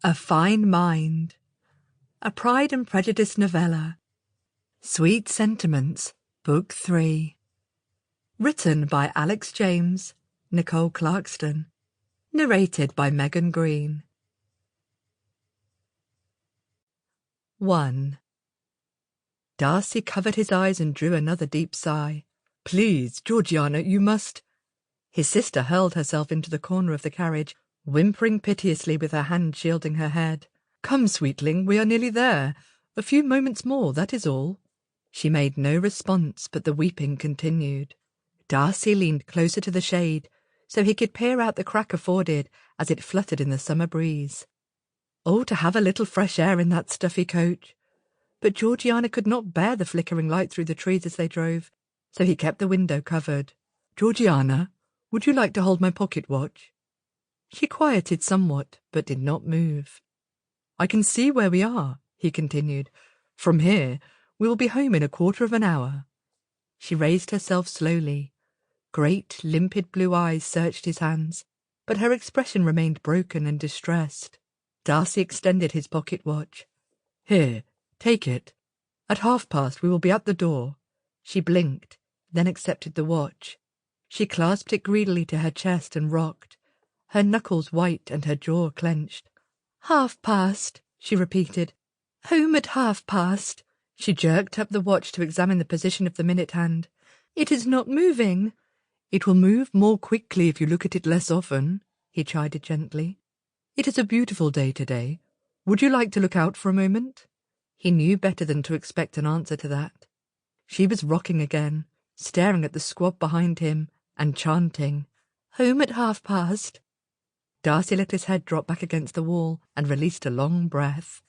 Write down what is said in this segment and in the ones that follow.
A Fine Mind. A Pride and Prejudice Novella. Sweet Sentiments, Book 3. Written by Alix James, Nicole Clarkston. Narrated by Megan Green. 1. Darcy covered his eyes and drew another deep sigh. "Please, Georgiana, you must—" His sister hurled herself into the corner of the carriage, whimpering piteously with her hand shielding her head. "Come, sweetling, we are nearly there. A few moments more, that is all." She made no response, but the weeping continued. Darcy leaned closer to the shade, so he could peer out the crack afforded as it fluttered in the summer breeze. Oh, to have a little fresh air in that stuffy coach! But Georgiana could not bear the flickering light through the trees as they drove, so he kept the window covered. "Georgiana, would you like to hold my pocket watch?" She quieted somewhat, but did not move. "I can see where we are," he continued. "From here, we will be home in a quarter of an hour." She raised herself slowly. Great, limpid blue eyes searched his hands, but her expression remained broken and distressed. Darcy extended his pocket watch. "Here, take it. At past we will be at the door." She blinked, then accepted the watch. She clasped it greedily to her chest and rocked, her knuckles white and her jaw clenched. "Past," she repeated. "Home at past." She jerked up the watch to examine the position of the minute hand. "It is not moving." "It will move more quickly if you look at it less often," he chided gently. "It is a beautiful day today. Would you like to look out for a moment?" He knew better than to expect an answer to that. She was rocking again, staring at the squab behind him, and chanting, "Home at past." Darcy let his head drop back against the wall and released a long breath.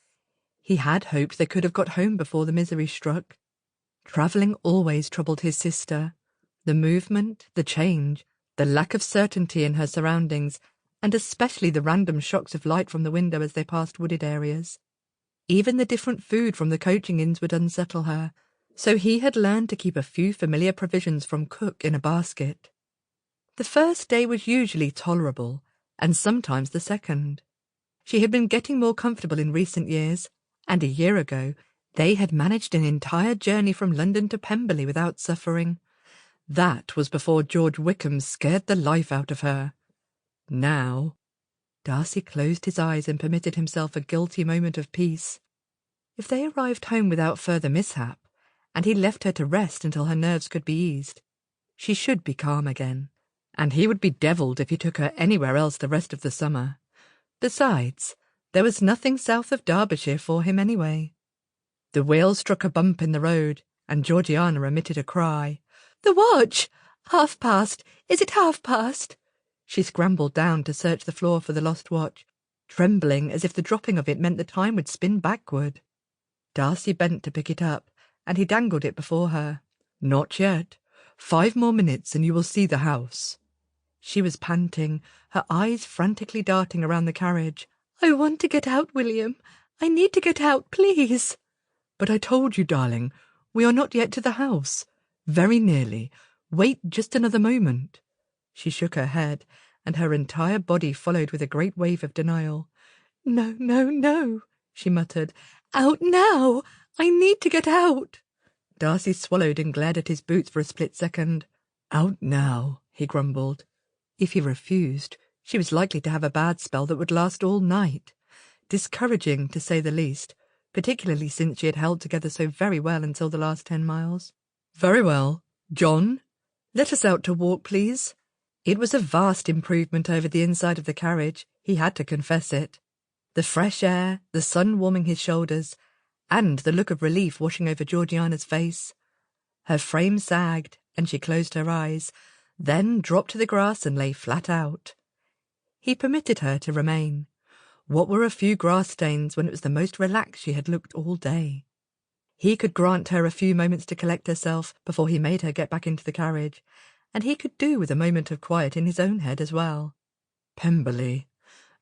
He had hoped they could have got home before the misery struck. Travelling always troubled his sister. The movement, the change, the lack of certainty in her surroundings, and especially the random shocks of light from the window as they passed wooded areas. Even the different food from the coaching inns would unsettle her, so he had learned to keep a few familiar provisions from cook in a basket. The first day was usually tolerable, and sometimes the second. She had been getting more comfortable in recent years, and a year ago they had managed an entire journey from London to Pemberley without suffering. That was before George Wickham scared the life out of her. Now, Darcy closed his eyes and permitted himself a guilty moment of peace. If they arrived home without further mishap, and he left her to rest until her nerves could be eased, she should be calm again, and he would be devilled if he took her anywhere else the rest of the summer. Besides, there was nothing south of Derbyshire for him anyway. The wheel struck a bump in the road, and Georgiana emitted a cry. "The watch! Past! Is it past?" She scrambled down to search the floor for the lost watch, trembling as if the dropping of it meant the time would spin backward. Darcy bent to pick it up, and he dangled it before her. "Not yet. 5 more minutes and you will see the house." She was panting, her eyes frantically darting around the carriage. "I want to get out, William. I need to get out, please." "But I told you, darling, we are not yet to the house. Very nearly. Wait just another moment." She shook her head, and her entire body followed with a great wave of denial. "No, no, no," she muttered. "Out now! I need to get out." Darcy swallowed and glared at his boots for a split second. "Out now," he grumbled. If he refused, she was likely to have a bad spell that would last all night. Discouraging, to say the least, particularly since she had held together so very well until the last 10 miles. "Very well. John, let us out to walk, please." It was a vast improvement over the inside of the carriage, he had to confess it. The fresh air, the sun warming his shoulders, and the look of relief washing over Georgiana's face. Her frame sagged, and she closed her eyes, then dropped to the grass and lay flat out. He permitted her to remain. What were a few grass stains when it was the most relaxed she had looked all day? He could grant her a few moments to collect herself before he made her get back into the carriage, and he could do with a moment of quiet in his own head as well. Pemberley.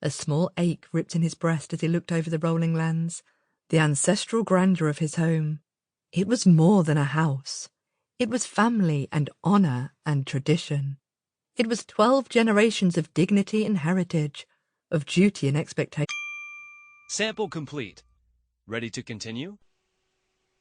A small ache ripped in his breast as he looked over the rolling lands, the ancestral grandeur of his home. It was more than a house. It was family and honour and tradition. It was 12 generations of dignity and heritage, of duty and expectation. Sample complete. Ready to continue?